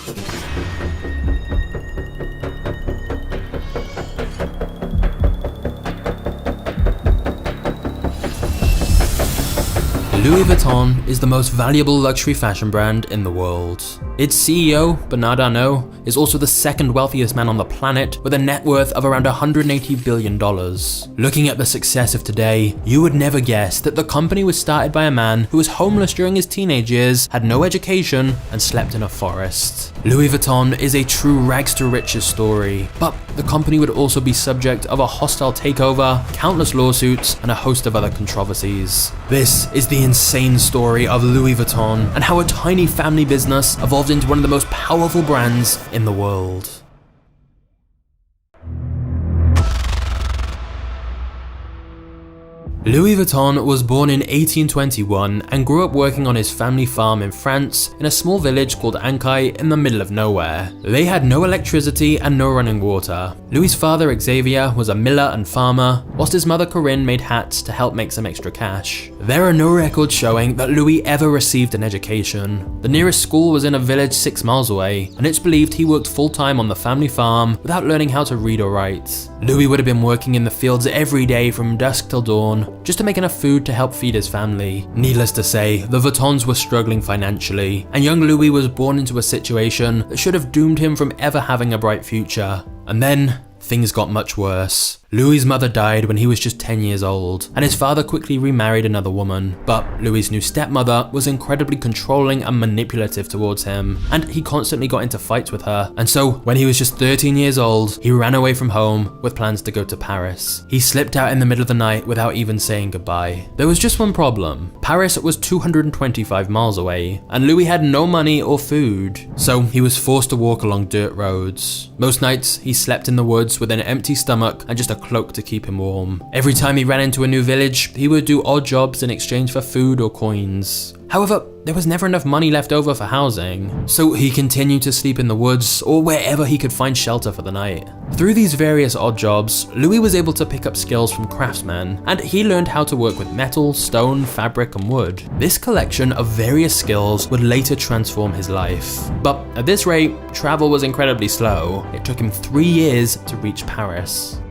Louis Vuitton is the most valuable luxury fashion brand in the world. Its CEO, Bernard Arnault, is also the second wealthiest man on the planet with a net worth of around $180 billion. Looking at the success of today, you would never guess that the company was started by a man who was homeless during his teenage years, had no education, and slept in a forest. Louis Vuitton is a true rags to riches story, but the company would also be subject of a hostile takeover, countless lawsuits, and a host of other controversies. This is the insane story of Louis Vuitton and how a tiny family business evolved into one of the most powerful brands in the world. Louis Vuitton was born in 1821 and grew up working on his family farm in France in a small village called Ancaille in the middle of nowhere. They had no electricity and no running water. Louis' father Xavier was a miller and farmer, whilst his mother Corinne made hats to help make some extra cash. There are no records showing that Louis ever received an education. The nearest school was in a village 6 miles away, and it's believed he worked full-time on the family farm without learning how to read or write. Louis would have been working in the fields every day from dusk till dawn, just to make enough food to help feed his family. Needless to say, the Vuittons were struggling financially, and young Louis was born into a situation that should have doomed him from ever having a bright future. And then, things got much worse. Louis' mother died when he was just 10 years old, and his father quickly remarried another woman. But Louis' new stepmother was incredibly controlling and manipulative towards him, and he constantly got into fights with her. And so, when he was just 13 years old, he ran away from home with plans to go to Paris. He slipped out in the middle of the night without even saying goodbye. There was just one problem. Paris was 225 miles away, and Louis had no money or food, so he was forced to walk along dirt roads. Most nights, he slept in the woods with an empty stomach and just a cloak to keep him warm. Every time he ran into a new village, he would do odd jobs in exchange for food or coins. However, there was never enough money left over for housing, so he continued to sleep in the woods or wherever he could find shelter for the night. Through these various odd jobs, Louis was able to pick up skills from craftsmen, and he learned how to work with metal, stone, fabric, and wood. This collection of various skills would later transform his life. But at this rate, travel was incredibly slow. It took him 3 years to reach Paris.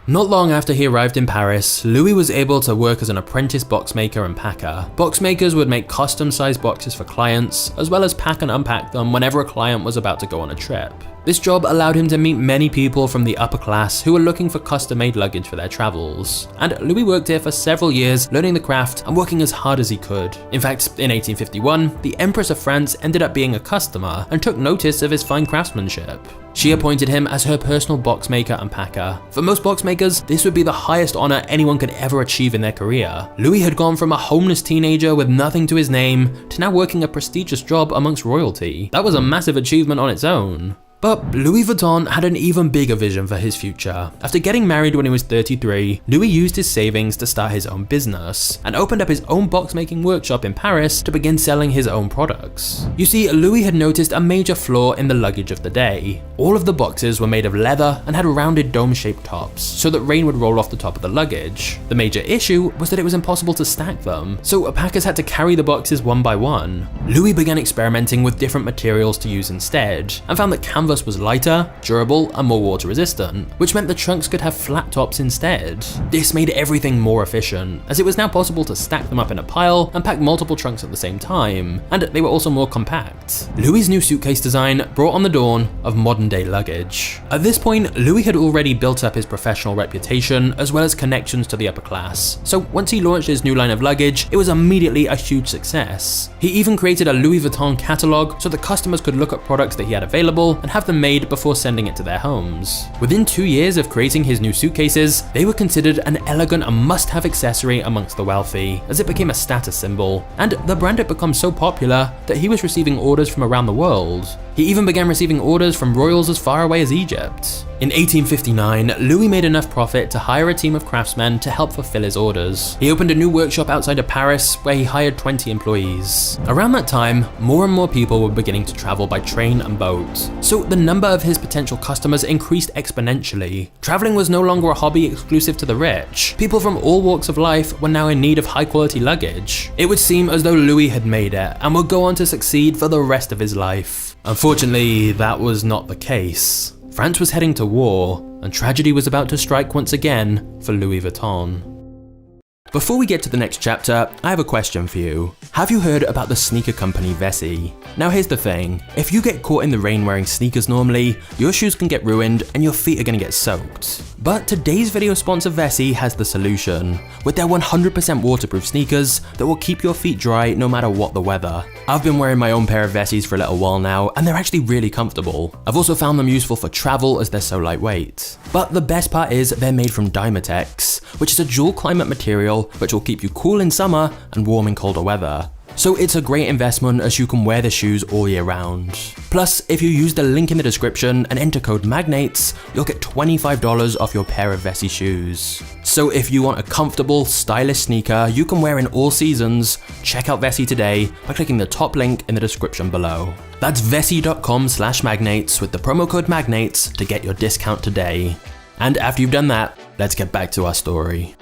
Not long after he arrived in Paris, Louis was able to work as an apprentice boxmaker and packer. Boxmakers would make custom-sized boxes for clients, as well as pack and unpack them whenever a client was about to go on a trip. This job allowed him to meet many people from the upper class who were looking for custom-made luggage for their travels. And Louis worked here for several years, learning the craft and working as hard as he could. In fact, in 1851, the Empress of France ended up being a customer and took notice of his fine craftsmanship. She appointed him as her personal boxmaker and packer. For most boxmakers, this would be the highest honor anyone could ever achieve in their career. Louis had gone from a homeless teenager with nothing to his name to now working a prestigious job amongst royalty. That was a massive achievement on its own. But Louis Vuitton had an even bigger vision for his future. After getting married when he was 33, Louis used his savings to start his own business and opened up his own boxmaking workshop in Paris to begin selling his own products. You see, Louis had noticed a major flaw in the luggage of the day. All of the boxes were made of leather and had rounded dome-shaped tops, so that rain would roll off the top of the luggage. The major issue was that it was impossible to stack them, so packers had to carry the boxes one by one. Louis began experimenting with different materials to use instead, and found that canvas was lighter, durable, and more water resistant, which meant the trunks could have flat tops instead. This made everything more efficient, as it was now possible to stack them up in a pile and pack multiple trunks at the same time, and they were also more compact. Louis' new suitcase design brought on the dawn of modern-day luggage. At this point, Louis had already built up his professional reputation as well as connections to the upper class, so once he launched his new line of luggage, it was immediately a huge success. He even created a Louis Vuitton catalog so that customers could look at products that he had available and have them made before sending it to their homes. Within 2 years of creating his new suitcases, they were considered an elegant and must-have accessory amongst the wealthy, as it became a status symbol, and the brand had become so popular that he was receiving orders from around the world. He even began receiving orders from royals as far away as Egypt. In 1859, Louis made enough profit to hire a team of craftsmen to help fulfill his orders. He opened a new workshop outside of Paris where he hired 20 employees. Around that time, more and more people were beginning to travel by train and boat, so the number of his potential customers increased exponentially. Traveling was no longer a hobby exclusive to the rich. People from all walks of life were now in need of high quality luggage. It would seem as though Louis had made it and would go on to succeed for the rest of his life. Unfortunately, that was not the case. France was heading to war, and tragedy was about to strike once again for Louis Vuitton. Before we get to the next chapter, I have a question for you. Have you heard about the sneaker company Vessi? Now here's the thing, if you get caught in the rain wearing sneakers normally, your shoes can get ruined and your feet are gonna get soaked. But today's video sponsor Vessi has the solution, with their 100% waterproof sneakers that will keep your feet dry no matter what the weather. I've been wearing my own pair of Vessis for a little while now, and they're actually really comfortable. I've also found them useful for travel as they're so lightweight. But the best part is they're made from Dymatex, which is a dual climate material which will keep you cool in summer and warm in colder weather. So it's a great investment as you can wear the shoes all year round. Plus, if you use the link in the description and enter code MAGNATES, you'll get $25 off your pair of Vessi shoes. So if you want a comfortable, stylish sneaker you can wear in all seasons, check out Vessi today by clicking the top link in the description below. That's vessi.com/magnates with the promo code MAGNATES to get your discount today. And after you've done that, let's get back to our story.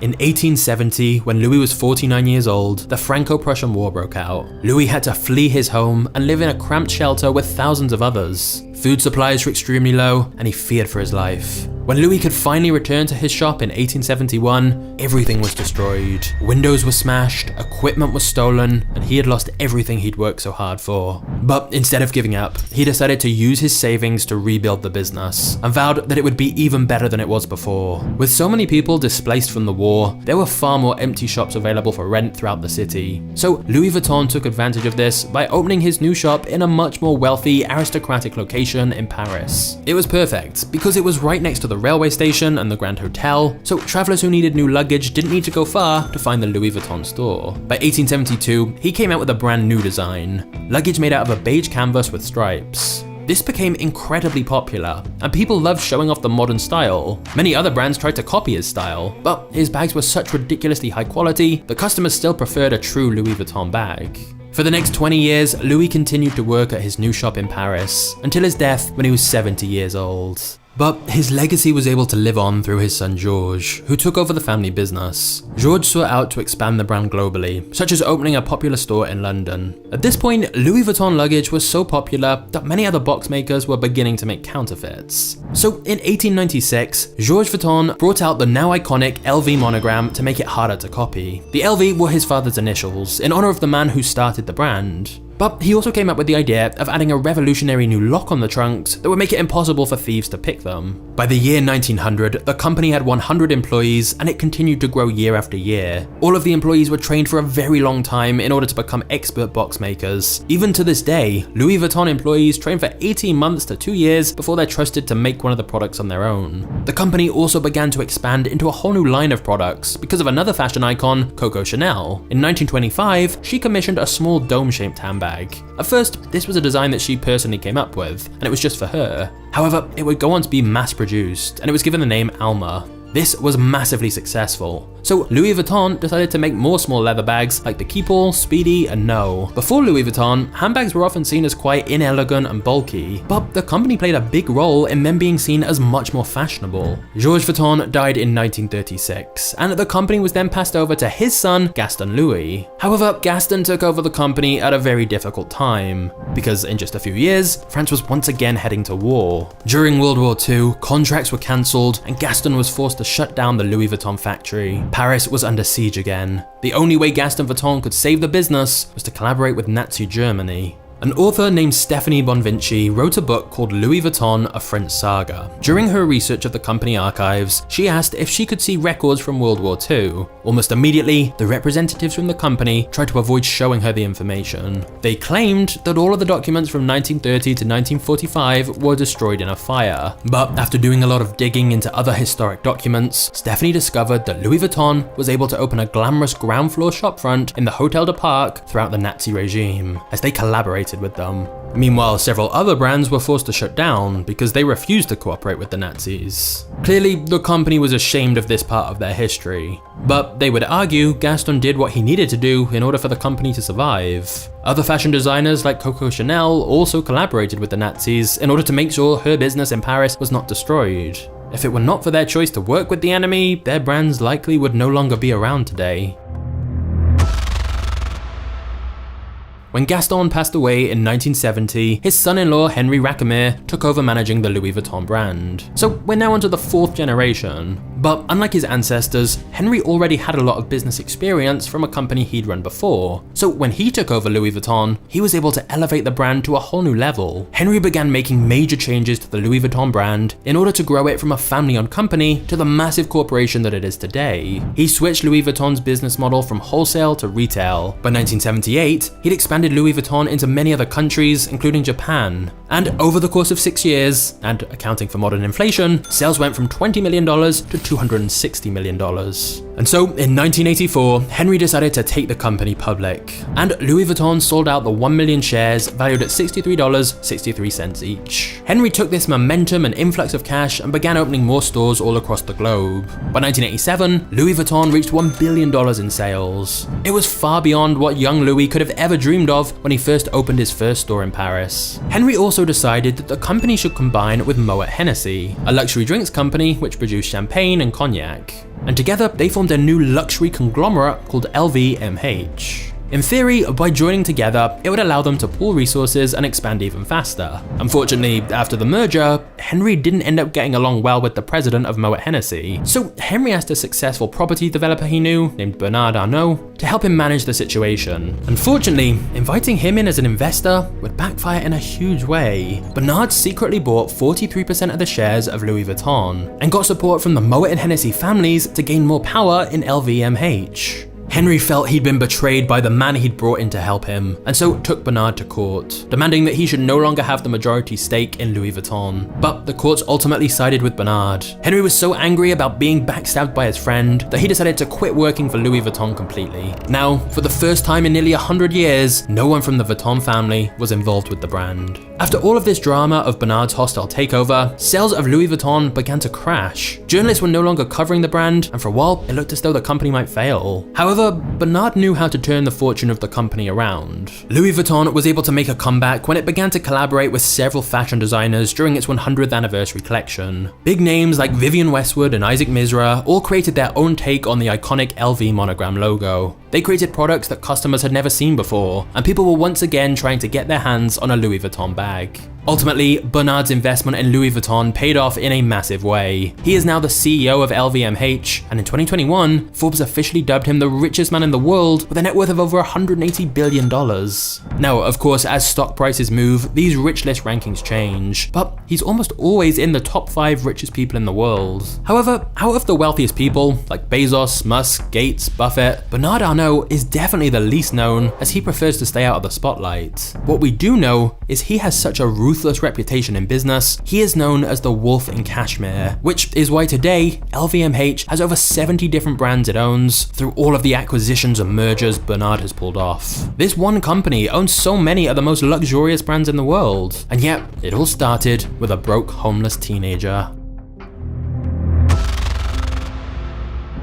In 1870, when Louis was 49 years old, the Franco-Prussian War broke out. Louis had to flee his home and live in a cramped shelter with thousands of others. Food supplies were extremely low, and he feared for his life. When Louis could finally return to his shop in 1871, everything was destroyed. Windows were smashed, equipment was stolen, and he had lost everything he'd worked so hard for. But instead of giving up, he decided to use his savings to rebuild the business, and vowed that it would be even better than it was before. With so many people displaced from the war, there were far more empty shops available for rent throughout the city. So Louis Vuitton took advantage of this by opening his new shop in a much more wealthy, aristocratic location in Paris. It was perfect because it was right next to the railway station and the Grand Hotel, so travelers who needed new luggage didn't need to go far to find the Louis Vuitton store. By 1872, he came out with a brand new design, luggage made out of a beige canvas with stripes. This became incredibly popular, and people loved showing off the modern style. Many other brands tried to copy his style, but his bags were such ridiculously high quality, the customers still preferred a true Louis Vuitton bag. For the next 20 years, Louis continued to work at his new shop in Paris, until his death when he was 70 years old. But his legacy was able to live on through his son Georges, who took over the family business. Georges sought out to expand the brand globally, such as opening a popular store in London. At this point, Louis Vuitton luggage was so popular that many other box makers were beginning to make counterfeits. So in 1896, Georges Vuitton brought out the now iconic LV monogram to make it harder to copy. The LV were his father's initials, in honor of the man who started the brand. But he also came up with the idea of adding a revolutionary new lock on the trunks that would make it impossible for thieves to pick them. By the year 1900, the company had 100 employees and it continued to grow year after year. All of the employees were trained for a very long time in order to become expert box makers. Even to this day, Louis Vuitton employees train for 18 months to 2 years before they're trusted to make one of the products on their own. The company also began to expand into a whole new line of products because of another fashion icon, Coco Chanel. In 1925, she commissioned a small dome-shaped handbag. At first, this was a design that she personally came up with, and it was just for her. However, it would go on to be mass-produced, and it was given the name Alma. This was massively successful, so Louis Vuitton decided to make more small leather bags like the Keepall, Speedy, and No. Before Louis Vuitton, handbags were often seen as quite inelegant and bulky, but the company played a big role in them being seen as much more fashionable. Georges Vuitton died in 1936, and the company was then passed over to his son, Gaston Louis. However, Gaston took over the company at a very difficult time, because in just a few years, France was once again heading to war. During World War II, contracts were cancelled, and Gaston was forced to shut down the Louis Vuitton factory. Paris was under siege again. The only way Gaston Vuitton could save the business was to collaborate with Nazi Germany. An author named Stephanie Bonvinci wrote a book called Louis Vuitton, A French Saga. During her research of the company archives, she asked if she could see records from World War II. Almost immediately, the representatives from the company tried to avoid showing her the information. They claimed that all of the documents from 1930 to 1945 were destroyed in a fire. But after doing a lot of digging into other historic documents, Stephanie discovered that Louis Vuitton was able to open a glamorous ground floor shopfront in the Hotel de Parc throughout the Nazi regime, as they collaborated with them. Meanwhile, several other brands were forced to shut down because they refused to cooperate with the Nazis. Clearly, the company was ashamed of this part of their history. But they would argue Gaston did what he needed to do in order for the company to survive. Other fashion designers like Coco Chanel also collaborated with the Nazis in order to make sure her business in Paris was not destroyed. If it were not for their choice to work with the enemy, their brands likely would no longer be around today. When Gaston passed away in 1970, his son-in-law Henri Racamire took over managing the Louis Vuitton brand. So we're now onto the 4th generation. But unlike his ancestors, Henri already had a lot of business experience from a company he'd run before. So when he took over Louis Vuitton, he was able to elevate the brand to a whole new level. Henri began making major changes to the Louis Vuitton brand in order to grow it from a family-owned company to the massive corporation that it is today. He switched Louis Vuitton's business model from wholesale to retail. By 1978, he'd expanded Louis Vuitton into many other countries, including Japan. And over the course of 6 years, and accounting for modern inflation, sales went from $20 million to $260 million. And so, in 1984, Henri decided to take the company public, and Louis Vuitton sold out the 1 million shares valued at $63.63 each. Henri took this momentum and influx of cash and began opening more stores all across the globe. By 1987, Louis Vuitton reached $1 billion in sales. It was far beyond what young Louis could have ever dreamed of when he first opened his first store in Paris. Henri also decided that the company should combine with Moet Hennessy, a luxury drinks company which produced champagne and cognac. And together, they formed a new luxury conglomerate called LVMH. In theory, by joining together, it would allow them to pool resources and expand even faster. Unfortunately, after the merger, Henri didn't end up getting along well with the president of Moet Hennessy, so Henri asked a successful property developer he knew, named Bernard Arnault, to help him manage the situation. Unfortunately, inviting him in as an investor would backfire in a huge way. Bernard secretly bought 43% of the shares of Louis Vuitton, and got support from the Moet and Hennessy families to gain more power in LVMH. Henri felt he'd been betrayed by the man he'd brought in to help him, and so took Bernard to court, demanding that he should no longer have the majority stake in Louis Vuitton. But the courts ultimately sided with Bernard. Henri was so angry about being backstabbed by his friend that he decided to quit working for Louis Vuitton completely. Now, for the first time in nearly 100 years, no one from the Vuitton family was involved with the brand. After all of this drama of Bernard's hostile takeover, sales of Louis Vuitton began to crash. Journalists were no longer covering the brand, and for a while, it looked as though the company might fail. However, Bernard knew how to turn the fortune of the company around. Louis Vuitton was able to make a comeback when it began to collaborate with several fashion designers during its 100th anniversary collection. Big names like Vivienne Westwood and Isaac Mizrahi all created their own take on the iconic LV monogram logo. They created products that customers had never seen before, and people were once again trying to get their hands on a Louis Vuitton bag. Ultimately, Bernard's investment in Louis Vuitton paid off in a massive way. He is now the CEO of LVMH, and in 2021, Forbes officially dubbed him the richest man in the world with a net worth of over $180 billion. Now, of course, as stock prices move, these rich list rankings change, but he's almost always in the top 5 richest people in the world. However, out of the wealthiest people, like Bezos, Musk, Gates, Buffett, Bernard Arnault is definitely the least known, as he prefers to stay out of the spotlight. What we do know is he has such a ruthless reputation in business. He is known as the Wolf in Cashmere, which is why today LVMH has over 70 different brands it owns through all of the acquisitions and mergers Bernard has pulled off. This one company owns so many of the most luxurious brands in the world, and yet it all started with a broke, homeless teenager.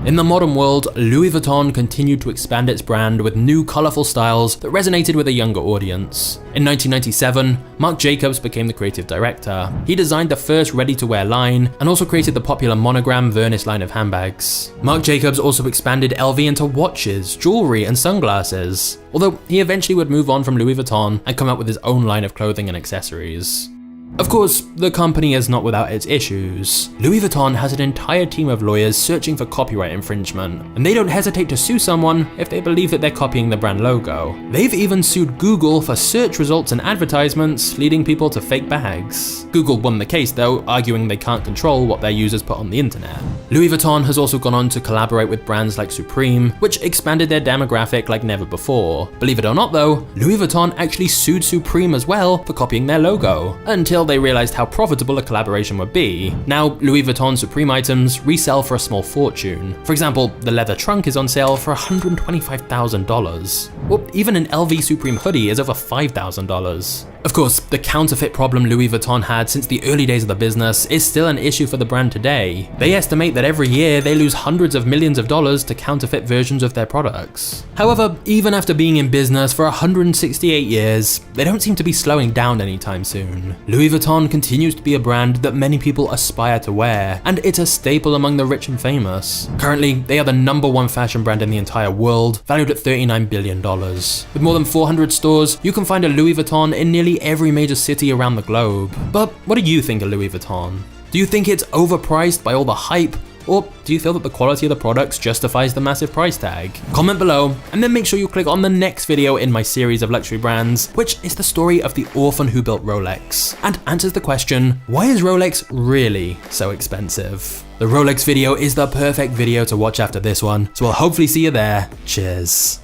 In the modern world, Louis Vuitton continued to expand its brand with new colourful styles that resonated with a younger audience. In 1997, Marc Jacobs became the creative director. He designed the first ready-to-wear line and also created the popular monogram Vernus line of handbags. Marc Jacobs also expanded LV into watches, jewellery and sunglasses, although he eventually would move on from Louis Vuitton and come up with his own line of clothing and accessories. Of course, the company is not without its issues. Louis Vuitton has an entire team of lawyers searching for copyright infringement, and they don't hesitate to sue someone if they believe that they're copying the brand logo. They've even sued Google for search results and advertisements, leading people to fake bags. Google won the case though, arguing they can't control what their users put on the internet. Louis Vuitton has also gone on to collaborate with brands like Supreme, which expanded their demographic like never before. Believe it or not though, Louis Vuitton actually sued Supreme as well for copying their logo, until they realized how profitable a collaboration would be. Now, Louis Vuitton Supreme items resell for a small fortune. For example, the leather trunk is on sale for $125,000. Or even an LV Supreme hoodie is over $5,000. Of course, the counterfeit problem Louis Vuitton had since the early days of the business is still an issue for the brand today. They estimate that every year they lose hundreds of millions of dollars to counterfeit versions of their products. However, even after being in business for 168 years, they don't seem to be slowing down anytime soon. Louis Vuitton continues to be a brand that many people aspire to wear, and it's a staple among the rich and famous. Currently, they are the #1 fashion brand in the entire world, valued at $39 billion. With more than 400 stores, you can find a Louis Vuitton in nearly every major city around the globe. But what do you think of Louis Vuitton? Do you think it's overpriced by all the hype? Or do you feel that the quality of the products justifies the massive price tag? Comment below, and then make sure you click on the next video in my series of luxury brands, which is the story of the orphan who built Rolex, and answers the question, why is Rolex really so expensive? The Rolex video is the perfect video to watch after this one, so I'll hopefully see you there. Cheers.